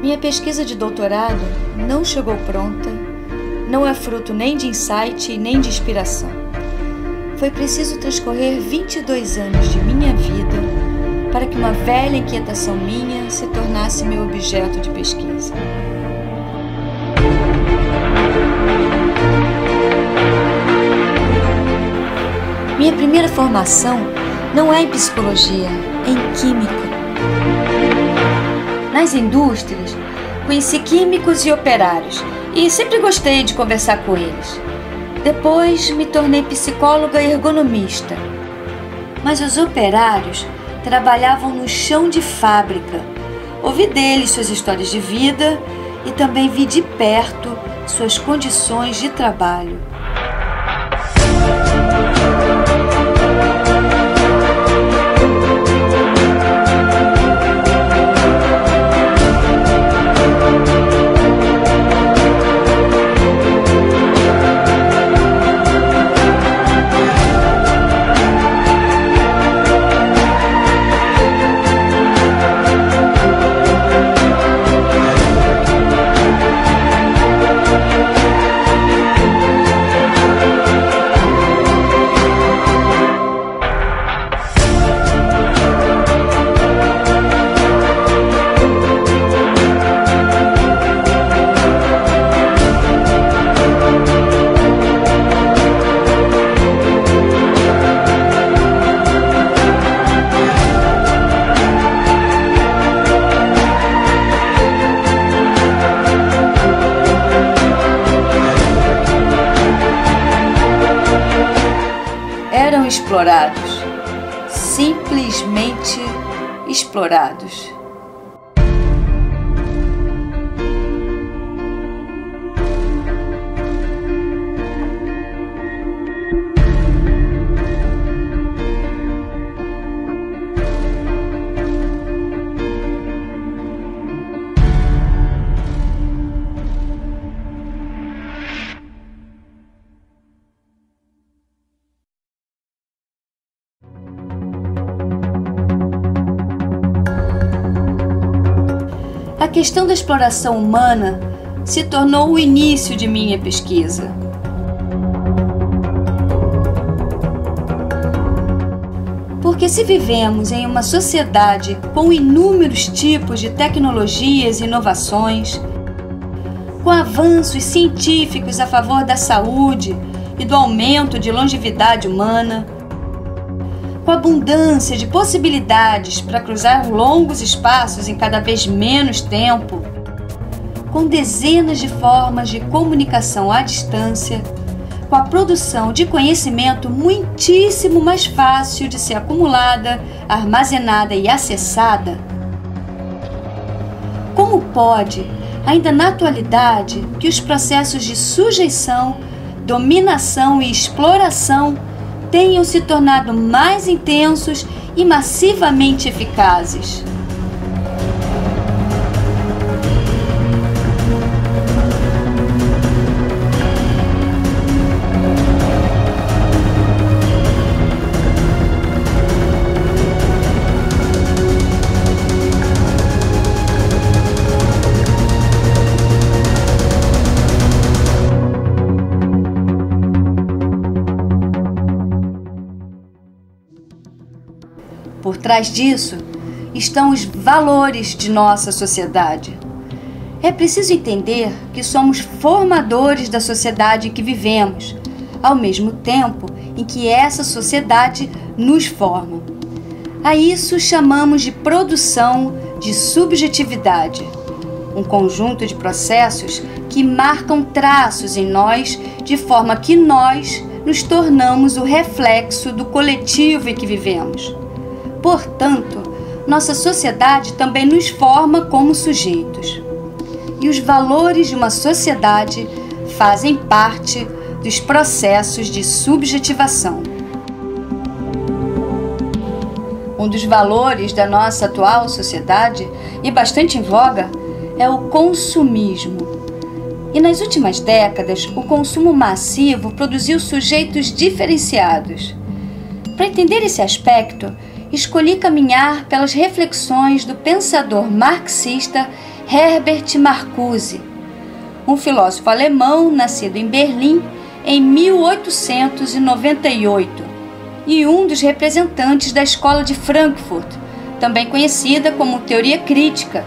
Minha pesquisa de doutorado não chegou pronta, não é fruto nem de insight nem de inspiração. Foi preciso transcorrer 22 anos de minha vida para que uma velha inquietação minha se tornasse meu objeto de pesquisa. Minha primeira formação não é em psicologia, é em química. Nas indústrias, conheci químicos e operários e sempre gostei de conversar com eles. Depois, me tornei psicóloga e ergonomista. Mas os operários trabalhavam no chão de fábrica. Ouvi deles suas histórias de vida e também vi de perto suas condições de trabalho. Eram explorados, simplesmente explorados. A questão da exploração humana se tornou o início de minha pesquisa. Porque se vivemos em uma sociedade com inúmeros tipos de tecnologias e inovações, com avanços científicos a favor da saúde e do aumento de longevidade humana, com abundância de possibilidades para cruzar longos espaços em cada vez menos tempo, com dezenas de formas de comunicação à distância, com a produção de conhecimento muitíssimo mais fácil de ser acumulada, armazenada e acessada. Como pode, ainda na atualidade, que os processos de sujeição, dominação e exploração tenham se tornado mais intensos e massivamente eficazes? Por trás disso estão os valores de nossa sociedade. É preciso entender que somos formadores da sociedade em que vivemos, ao mesmo tempo em que essa sociedade nos forma. A isso chamamos de produção de subjetividade, um conjunto de processos que marcam traços em nós de forma que nós nos tornamos o reflexo do coletivo em que vivemos. Portanto, nossa sociedade também nos forma como sujeitos. E os valores de uma sociedade fazem parte dos processos de subjetivação. Um dos valores da nossa atual sociedade, e bastante em voga, é o consumismo. E nas últimas décadas, o consumo massivo produziu sujeitos diferenciados. Para entender esse aspecto, escolhi caminhar pelas reflexões do pensador marxista Herbert Marcuse, um filósofo alemão nascido em Berlim em 1898 e um dos representantes da Escola de Frankfurt, também conhecida como teoria crítica,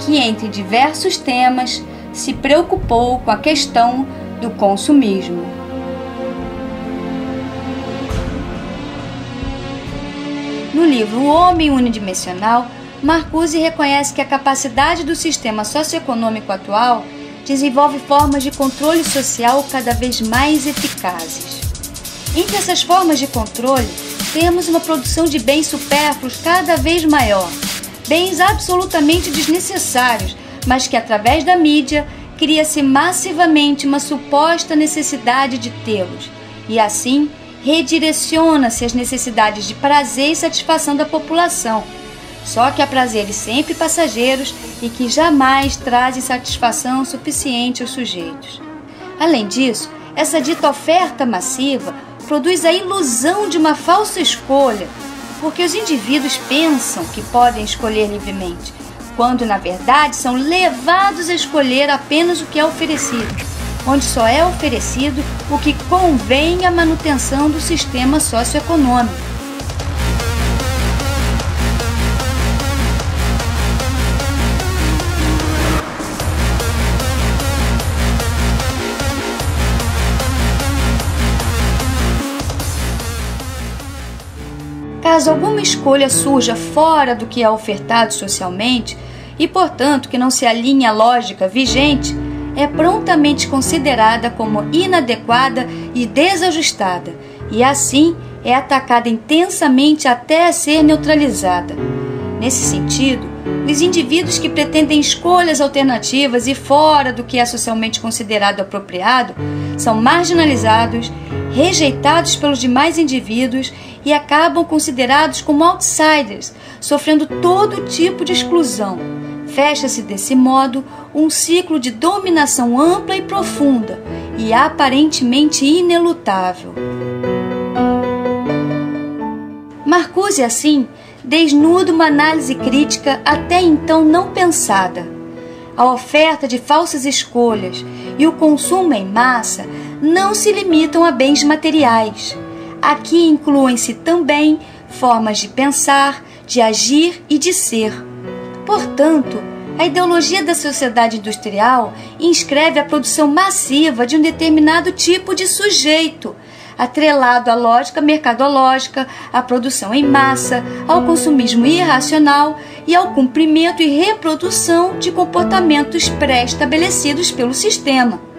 que, entre diversos temas, se preocupou com a questão do consumismo. No livro O Homem Unidimensional, Marcuse reconhece que a capacidade do sistema socioeconômico atual desenvolve formas de controle social cada vez mais eficazes. Entre essas formas de controle, temos uma produção de bens supérfluos cada vez maior, bens absolutamente desnecessários, mas que através da mídia cria-se massivamente uma suposta necessidade de tê-los, e assim redireciona-se as necessidades de prazer e satisfação da população, só que há prazeres sempre passageiros e que jamais trazem satisfação suficiente aos sujeitos. Além disso, essa dita oferta massiva produz a ilusão de uma falsa escolha, porque os indivíduos pensam que podem escolher livremente, quando na verdade são levados a escolher apenas o que é oferecido, onde só é oferecido o que convém à manutenção do sistema socioeconômico. Caso alguma escolha surja fora do que é ofertado socialmente e, portanto, que não se alinhe à lógica vigente, é prontamente considerada como inadequada e desajustada, e assim é atacada intensamente até ser neutralizada. Nesse sentido, os indivíduos que pretendem escolhas alternativas e fora do que é socialmente considerado apropriado são marginalizados, rejeitados pelos demais indivíduos e acabam considerados como outsiders, sofrendo todo tipo de exclusão. Fecha-se desse modo um ciclo de dominação ampla e profunda e aparentemente inelutável. Marcuse, assim, desnuda uma análise crítica até então não pensada. A oferta de falsas escolhas e o consumo em massa não se limitam a bens materiais. Aqui incluem-se também formas de pensar, de agir e de ser. Portanto, a ideologia da sociedade industrial inscreve a produção massiva de um determinado tipo de sujeito, atrelado à lógica mercadológica, à produção em massa, ao consumismo irracional e ao cumprimento e reprodução de comportamentos pré-estabelecidos pelo sistema.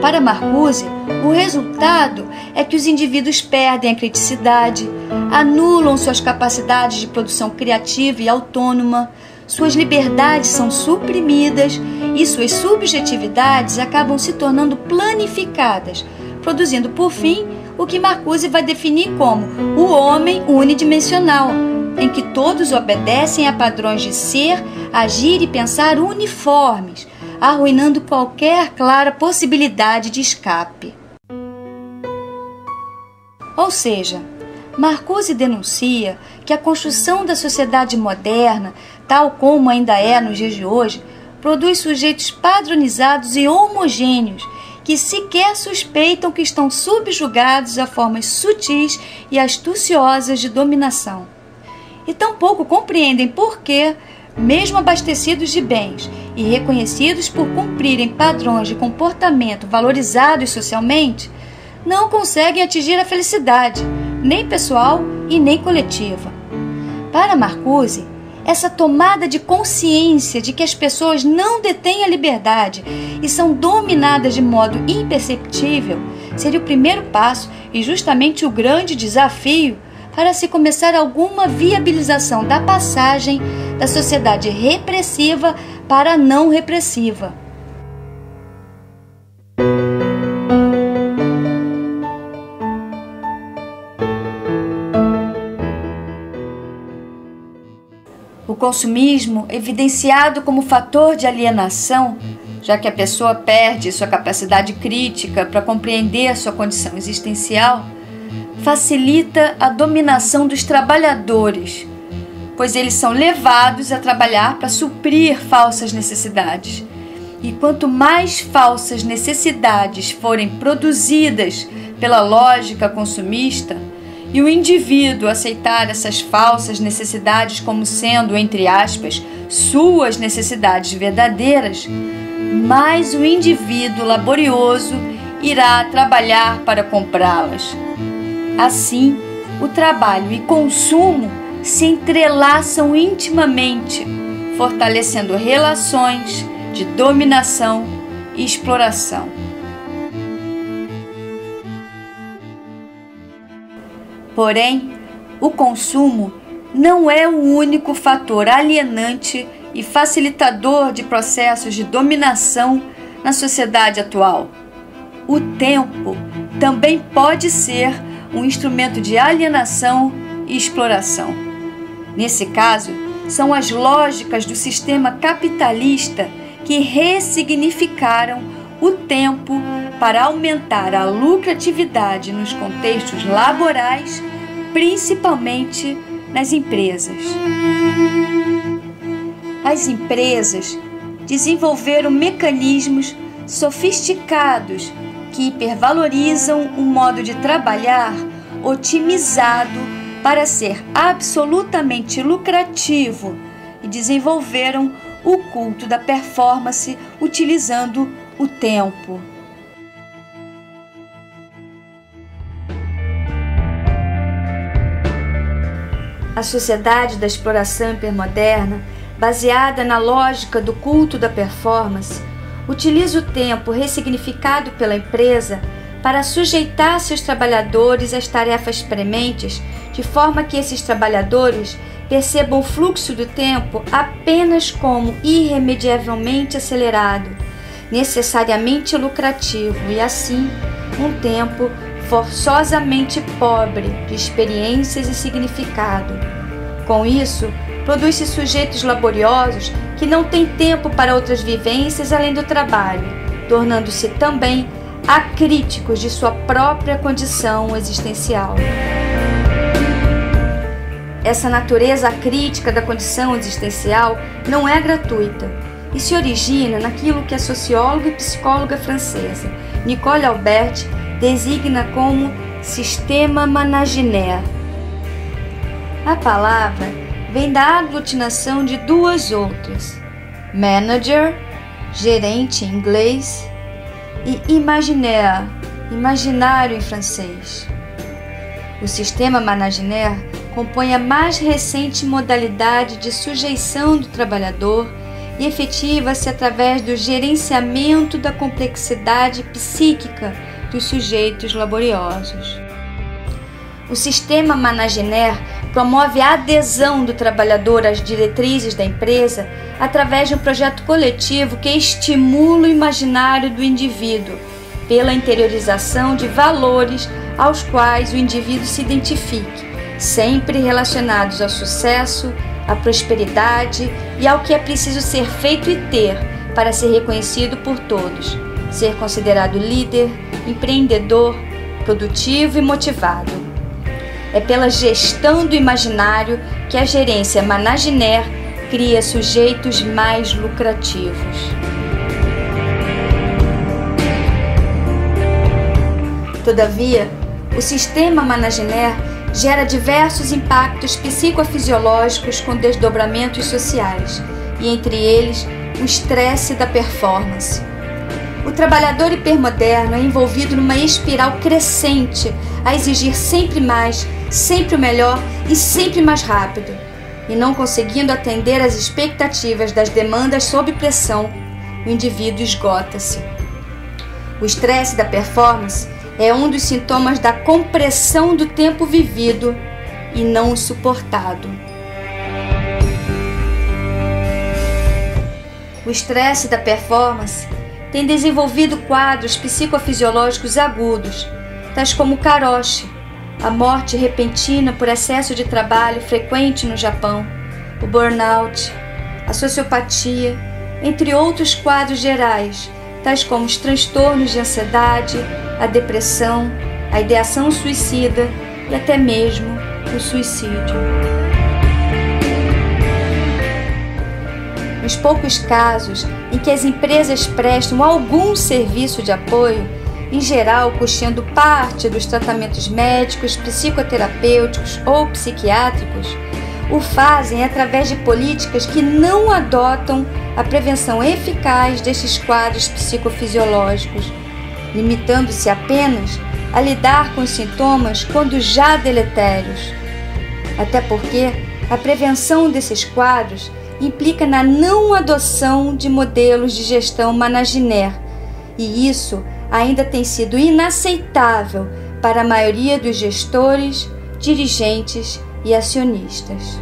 Para Marcuse, o resultado é que os indivíduos perdem a criticidade, anulam suas capacidades de produção criativa e autônoma, suas liberdades são suprimidas e suas subjetividades acabam se tornando planificadas, produzindo, por fim, o que Marcuse vai definir como o homem unidimensional, em que todos obedecem a padrões de ser, agir e pensar uniformes, arruinando qualquer clara possibilidade de escape. Ou seja, Marcuse denuncia que a construção da sociedade moderna, tal como ainda é nos dias de hoje, produz sujeitos padronizados e homogêneos, que sequer suspeitam que estão subjugados a formas sutis e astuciosas de dominação. E tampouco compreendem por que, mesmo abastecidos de bens e reconhecidos por cumprirem padrões de comportamento valorizados socialmente, não conseguem atingir a felicidade, nem pessoal e nem coletiva. Para Marcuse, essa tomada de consciência de que as pessoas não detêm a liberdade e são dominadas de modo imperceptível seria o primeiro passo e justamente o grande desafio para se começar alguma viabilização da passagem da sociedade repressiva para a não repressiva. O consumismo, evidenciado como fator de alienação, já que a pessoa perde sua capacidade crítica para compreender sua condição existencial, facilita a dominação dos trabalhadores, pois eles são levados a trabalhar para suprir falsas necessidades. E quanto mais falsas necessidades forem produzidas pela lógica consumista, e o indivíduo aceitar essas falsas necessidades como sendo, entre aspas, suas necessidades verdadeiras, mais o indivíduo laborioso irá trabalhar para comprá-las. Assim, o trabalho e consumo se entrelaçam intimamente, fortalecendo relações de dominação e exploração. Porém, o consumo não é o único fator alienante e facilitador de processos de dominação na sociedade atual. O tempo também pode ser um instrumento de alienação e exploração. Nesse caso, são as lógicas do sistema capitalista que ressignificaram o tempo para aumentar a lucratividade nos contextos laborais, principalmente nas empresas. As empresas desenvolveram mecanismos sofisticados que hipervalorizam um modo de trabalhar otimizado para ser absolutamente lucrativo e desenvolveram o culto da performance utilizando o tempo. A sociedade da exploração hipermoderna, baseada na lógica do culto da performance, utiliza o tempo ressignificado pela empresa para sujeitar seus trabalhadores às tarefas prementes, de forma que esses trabalhadores percebam o fluxo do tempo apenas como irremediavelmente acelerado, necessariamente lucrativo e, assim, um tempo forçosamente pobre de experiências e significado. Com isso, produz-se sujeitos laboriosos que não têm tempo para outras vivências além do trabalho, tornando-se também acríticos de sua própria condição existencial. Essa natureza acrítica da condição existencial não é gratuita e se origina naquilo que a socióloga e psicóloga francesa Nicole Albert designa como sistema managinaire. A palavra vem da aglutinação de duas outras, manager, gerente em inglês, e imaginaire, imaginário em francês. O sistema managinaire compõe a mais recente modalidade de sujeição do trabalhador e efetiva-se através do gerenciamento da complexidade psíquica dos sujeitos laboriosos. O sistema managinaire promove a adesão do trabalhador às diretrizes da empresa através de um projeto coletivo que estimula o imaginário do indivíduo pela interiorização de valores aos quais o indivíduo se identifique, sempre relacionados ao sucesso, à prosperidade e ao que é preciso ser feito e ter para ser reconhecido por todos, ser considerado líder, empreendedor, produtivo e motivado. É pela gestão do imaginário que a gerência managinaire cria sujeitos mais lucrativos. Todavia, o sistema managinaire gera diversos impactos psicofisiológicos com desdobramentos sociais, e entre eles o estresse da performance. O trabalhador hipermoderno é envolvido numa espiral crescente a exigir sempre mais, sempre o melhor e sempre mais rápido, e não conseguindo atender às expectativas das demandas sob pressão, o indivíduo esgota-se. O estresse da performance é um dos sintomas da compressão do tempo vivido e não suportado. O estresse da performance tem desenvolvido quadros psicofisiológicos agudos, tais como o karoshi, a morte repentina por excesso de trabalho frequente no Japão, o burnout, a sociopatia, entre outros quadros gerais, tais como os transtornos de ansiedade, a depressão, a ideação suicida e até mesmo o suicídio. Nos poucos casos em que as empresas prestam algum serviço de apoio, em geral custeando parte dos tratamentos médicos, psicoterapêuticos ou psiquiátricos, o fazem através de políticas que não adotam a prevenção eficaz destes quadros psicofisiológicos, limitando-se apenas a lidar com os sintomas quando já deletérios. Até porque a prevenção desses quadros implica na não adoção de modelos de gestão Managiner, e isso ainda tem sido inaceitável para a maioria dos gestores, dirigentes e acionistas.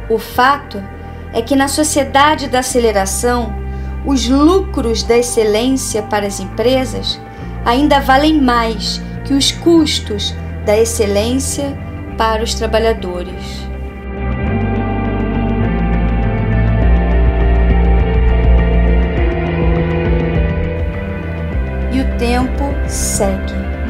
O fato é que na sociedade da aceleração, os lucros da excelência para as empresas ainda valem mais que os custos da excelência para os trabalhadores. E o tempo segue.